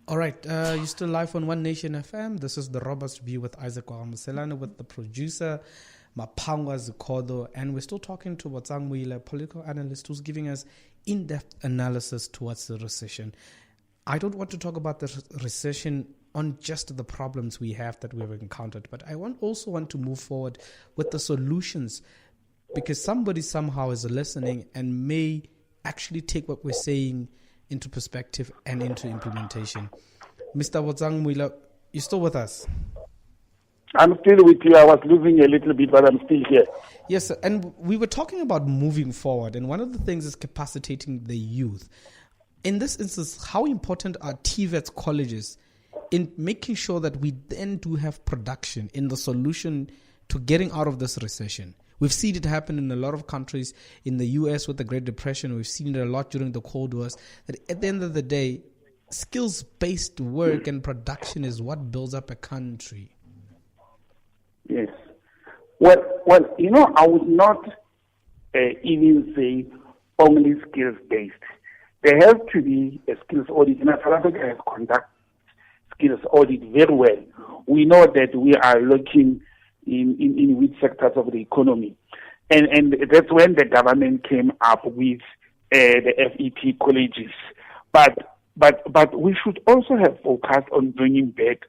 All right, you're still live on One Nation FM. This is the Robust View with Isaac Wahamaselana with the producer, Mapangwa Zikodo, and we're still talking to Watsang Muile, a political analyst who's giving us in-depth analysis towards the recession. I don't want to talk about the recession on just the problems we have that we've encountered, but I also want to move forward with the solutions, because somebody somehow is listening and may actually take what we're saying into perspective and into implementation. Mr. Watsang Muile, you still with us? I'm still with you. I was losing a little bit, but I'm still here. Yes, sir. And we were talking about moving forward, and one of the things is capacitating the youth. In this instance, how important are TVET's colleges in making sure that we then do have production in the solution to getting out of this recession? We've seen it happen in a lot of countries. In the US with the Great Depression, we've seen it a lot during the Cold Wars, that at the end of the day, skills-based work and production is what builds up a country. Yes. Well, I would not even say only skills-based. There has to be a skills audit. South Africa has conducted skills audit very well. We know that we are looking in which sectors of the economy. And that's when the government came up with the FET colleges. But we should also have focused on bringing back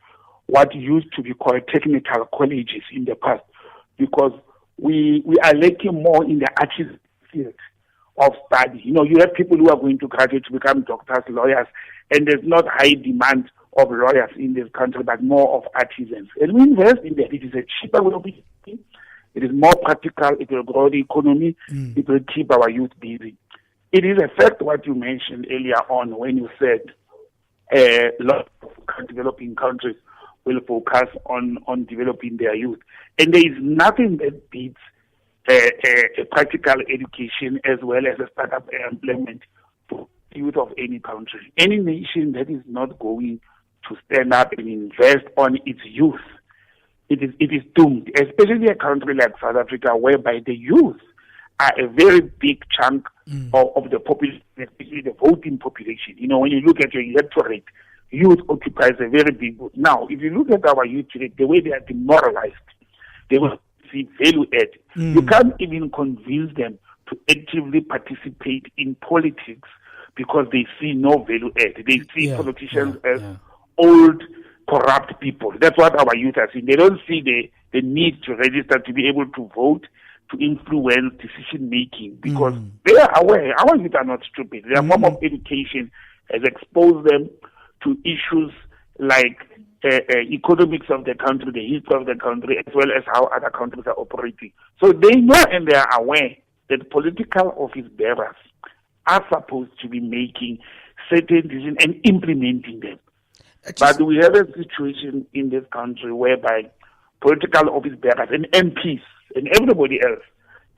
what used to be called technical colleges in the past, because we are lacking more in the artisan field of study. You have people who are going to graduate to become doctors, lawyers, and there's not high demand of lawyers in this country, but more of artisans. And we invest in that. It is a cheaper way of doing it. It is more practical. It will grow the economy. It will keep our youth busy. It is a fact what you mentioned earlier on when you said a lot of developing countries will focus on developing their youth. And there is nothing that beats a practical education as well as a startup employment for youth of any country. Any nation that is not going to stand up and invest on its youth, it is doomed, especially a country like South Africa, whereby the youth are a very big chunk of the population, especially the voting population. When you look at your electorate, youth occupies a very big vote. Now, if you look at our youth today, the way they are demoralized, they will see value add. You can't even convince them to actively participate in politics because they see no value add. They see politicians as old, corrupt people. That's what our youth are seeing. They don't see the need to register to be able to vote, to influence decision making, because they are aware. Our youth are not stupid. Their form of education has exposed them to issues like economics of the country, the history of the country, as well as how other countries are operating. So they know and they are aware that political office bearers are supposed to be making certain decisions and implementing them. But we have a situation in this country whereby political office bearers and MPs and everybody else,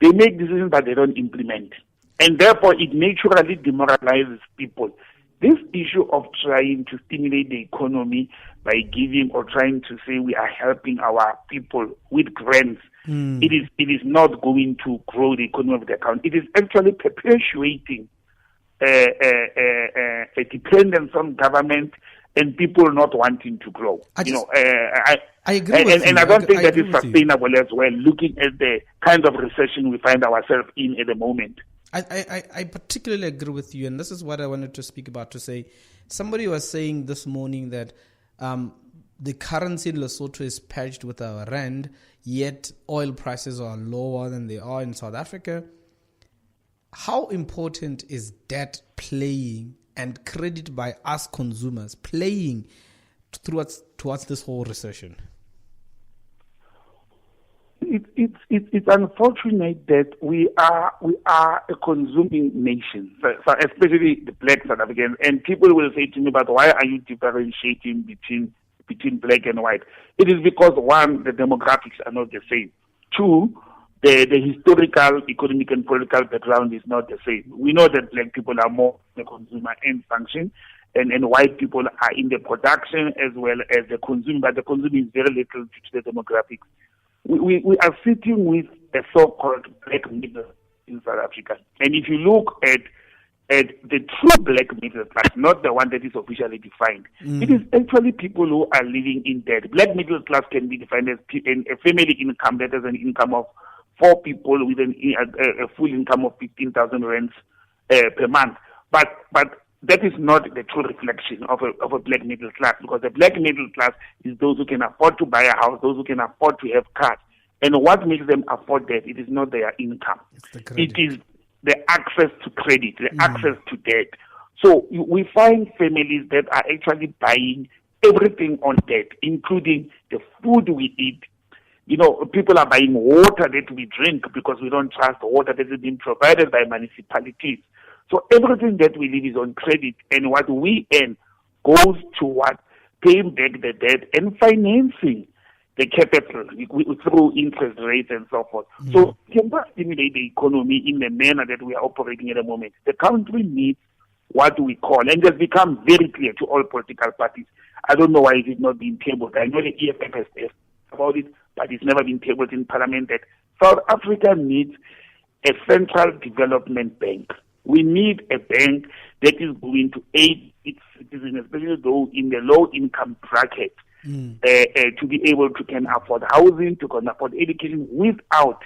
they make decisions but they don't implement. And therefore it naturally demoralizes people. This issue of trying to stimulate the economy by giving or trying to say we are helping our people with grants, it is not going to grow the economy of the country. It is actually perpetuating a dependence on government and people not wanting to grow. I agree with you. And I don't think that is sustainable as well, looking at the kind of recession we find ourselves in at the moment. I particularly agree with you, and this is what I wanted to speak about, to say, somebody was saying this morning that the currency in Lesotho is patched with our rand, yet oil prices are lower than they are in South Africa. How important is debt playing and credit by us consumers playing towards this whole recession? It's unfortunate that we are a consuming nation, so especially the black South Africans. And people will say to me, "But why are you differentiating between black and white?" It is because, one, the demographics are not the same. Two, the historical, economic, and political background is not the same. We know that black people are more the consumer and function, and white people are in the production as well as the consumer, but the consumer is very little due to the demographics. We are sitting with a so-called black middle in South Africa. And if you look at the true black middle class, not the one that is officially defined. It is actually people who are living in debt. Black middle class can be defined as a family income that has an income of 4 people with a full income of 15,000 rands per month. But that is not the true reflection of a black middle class, because the black middle class is those who can afford to buy a house, those who can afford to have cars. And what makes them afford that? It is not their income. It is the access to credit, the access to debt. So we find families that are actually buying everything on debt, including the food we eat. You know, people are buying water that we drink because we don't trust the water that is being provided by municipalities. So everything that we live is on credit, and what we earn goes toward paying back the debt and financing the capital through interest rates and so forth. So we cannot stimulate the economy in the manner that we are operating at the moment. The country needs what we call, and it has become very clear to all political parties. I don't know why it is not being tabled. I know the EFF has asked about it, but it's never been tabled in Parliament, that South Africa needs a central development bank. We need a bank that is going to aid its citizens, especially those in the low-income bracket, to be able to can afford housing, to can afford education without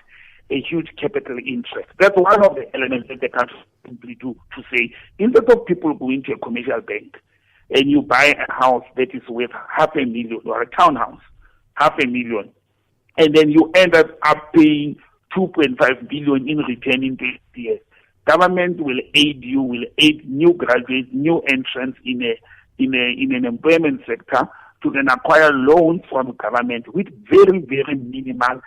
a huge capital interest. That's one of the elements that the country simply do, to say, instead of people going to a commercial bank and you buy a house that is worth $500,000 or a townhouse, $500,000, and then you end up paying 2.5 billion in return in 20 years. Government will aid you, will aid new graduates, new entrants in an employment sector to then acquire loans from government with very, very minimal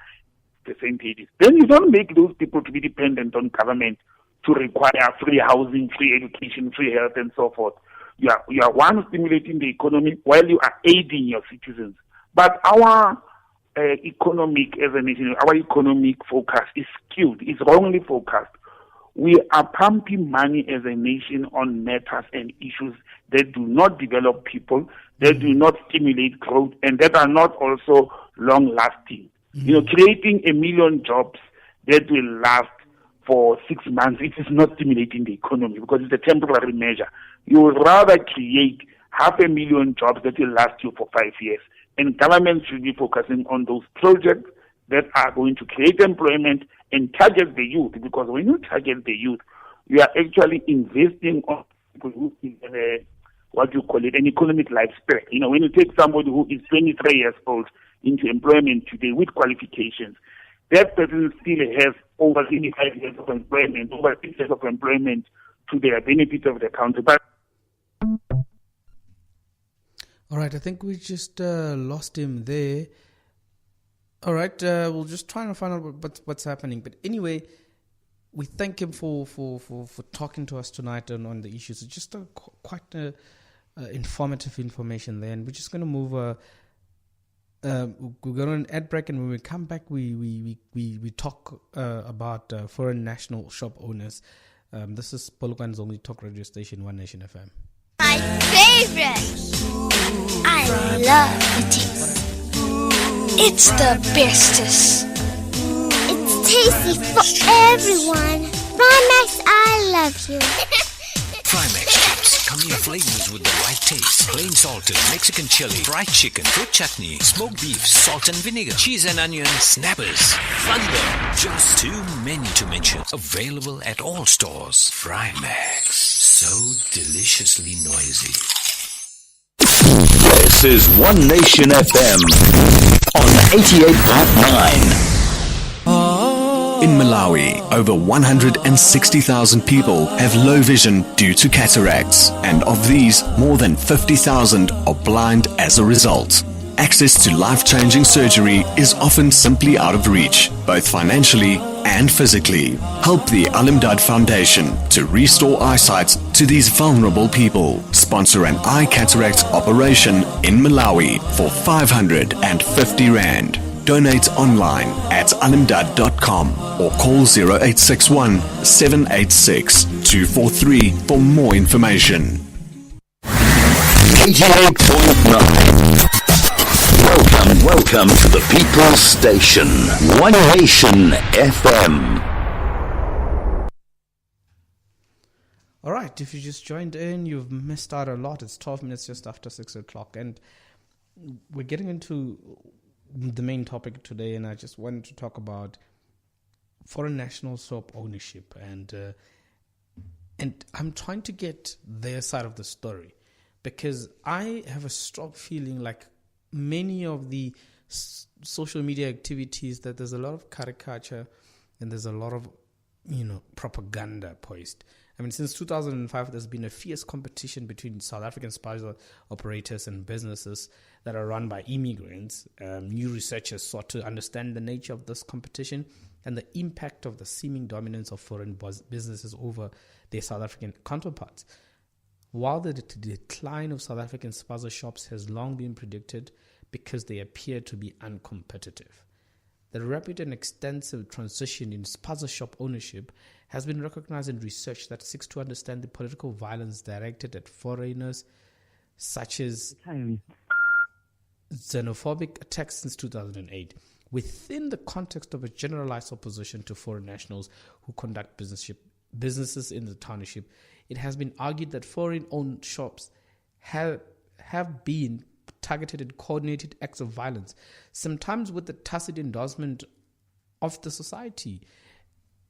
percentages. Then you don't make those people to be dependent on government to require free housing, free education, free health, and so forth. You are one, stimulating the economy while you are aiding your citizens. But our economic, as a nation, our economic focus is skewed, is wrongly focused. We are pumping money as a nation on matters and issues that do not develop people, that do not stimulate growth, and that are not also long-lasting. You know, creating 1 million jobs that will last for 6 months, it is not stimulating the economy because it's a temporary measure. You would rather create 500,000 jobs that will last you for 5 years. And government should be focusing on those projects that are going to create employment and target the youth, because when you target the youth, you are actually investing on people who is what you call it, an economic lifespan. You know, when you take somebody who is 23 years old into employment today with qualifications, that person still has over 25 years of employment, over 6 years of employment to the benefit of the country. But all right, I think we just lost him there. All right, we'll just try and find out what's happening. But anyway, we thank him for talking to us tonight on the issues. It's just quite informative information there. And we're just going to move. We're going to an ad break, and when we come back, we talk about foreign national shop owners. This is Polokwan's only talk radio station, One Nation FM. My favorite. I love the taste. It's the bestest. It's tasty for everyone. Primax, I love you. Primax chips come in flavors with the right taste. Plain salted, Mexican chili, fried chicken, fruit chutney, smoked beef, salt and vinegar, cheese and onion, snappers, thunder. Just too many to mention. Available at all stores. Primax. So deliciously noisy. This is One Nation FM on 88.9. In Malawi, over 160,000 people have low vision due to cataracts, and of these, more than 50,000 are blind as a result. Access to life-changing surgery is often simply out of reach, both financially and physically. Help the Alimdad Foundation to restore eyesight to these vulnerable people. Sponsor an eye cataract operation in Malawi for 550 Rand. Donate online at alimdad.com or call 0861 786 243 for more information. 88.9. Welcome to the People's Station, One Nation FM. All right, if you just joined in, you've missed out a lot. It's 12 minutes just after 6 o'clock. And we're getting into the main topic today. And I just wanted to talk about foreign national soap ownership. And I'm trying to get their side of the story. Because I have a strong feeling like many of the social media activities that there's a lot of caricature and there's a lot of, propaganda posed. I mean, since 2005, there's been a fierce competition between South African spaza operators and businesses that are run by immigrants. New researchers sought to understand the nature of this competition and the impact of the seeming dominance of foreign businesses over their South African counterparts. While the decline of South African spaza shops has long been predicted because they appear to be uncompetitive, the rapid and extensive transition in spaza shop ownership has been recognized in research that seeks to understand the political violence directed at foreigners, such as xenophobic attacks since 2008, within the context of a generalized opposition to foreign nationals who conduct businesses in the township. It has been argued that foreign-owned shops have been targeted and coordinated acts of violence, sometimes with the tacit endorsement of the society.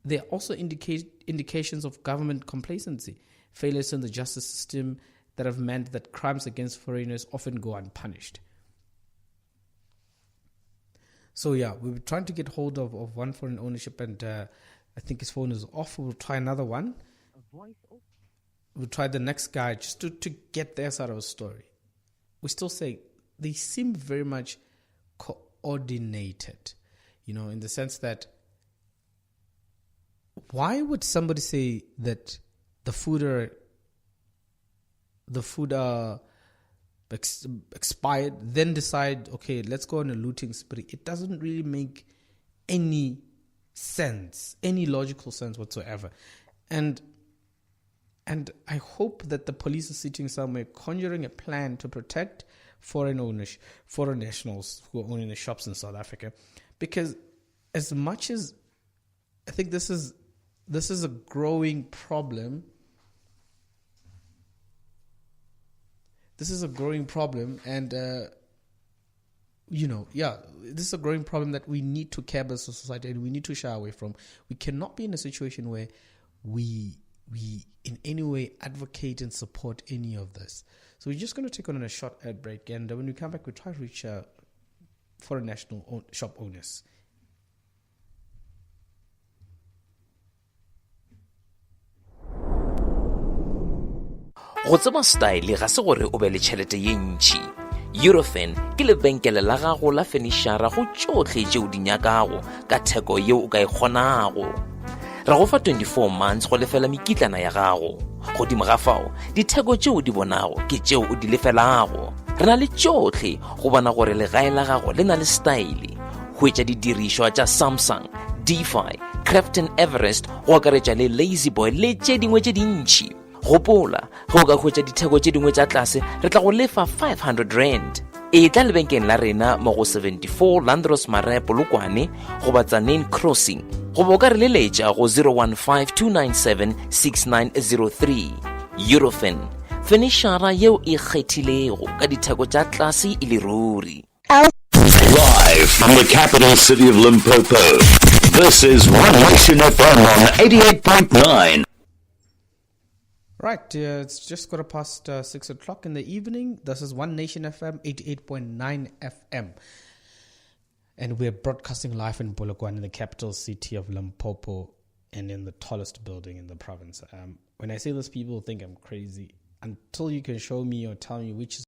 There are also indications of government complacency, failures in the justice system that have meant that crimes against foreigners often go unpunished. So we were trying to get hold of one foreign ownership, and I think his phone is off. We'll try another one. We'll try the next guy just to get their side of the story. We still say they seem very much coordinated, in the sense that why would somebody say that the food expired, then decide, okay, let's go on a looting spree? It doesn't really make any sense, any logical sense whatsoever. And I hope that the police are sitting somewhere conjuring a plan to protect foreign nationals who are owning the shops in South Africa. Because as much as I think this is a growing problem, and this is a growing problem that we need to care about as a society and we need to shy away from. We cannot be in a situation where we in any way advocate and support any of this. So we're just going to take on a short ad break, and when we come back, we'll try to reach foreign national shop owners. Go tseba style ga se gore o be le tšhelete ye ntšhi. Eurofin ke lebenkele la gago la fenishara go tšohle tšeo di nyakago ka theko yeo o ka e kgonago. Ra go fa 24 months go lefela mekitlana ya gago. Godimo ga fao, ditheko tšeo di bonago ke tšeo o di lefelago. Re na le tšohle go bona gore legae la gago le na le style. Hwetša didirišwa tša Samsung, DeFi, Crafton Everest go akaretša le Lazy Boy le tše dingwe tše dintšhi. Gopola, go ka hwetša ditheko tše dingwe tša tlase, re tla go lefa 500 rand. E tla lebenkeng la rena mo go 74 Landros Mare Polokwane go Batsaneng Crossing. Go bo ka re leletša go 015-297-6903. Eurofin, fenishara yeo e kgethilego ka ditheko tša tlase e le ruri. Live from the capital city of Limpopo, this is One Nation FM on 88.9. Right, it's just got past 6 o'clock in the evening. This is One Nation FM, 88.9 FM. And we're broadcasting live in Polokwane, in the capital city of Limpopo, and in the tallest building in the province. When I say this, people think I'm crazy. Until you can show me or tell me which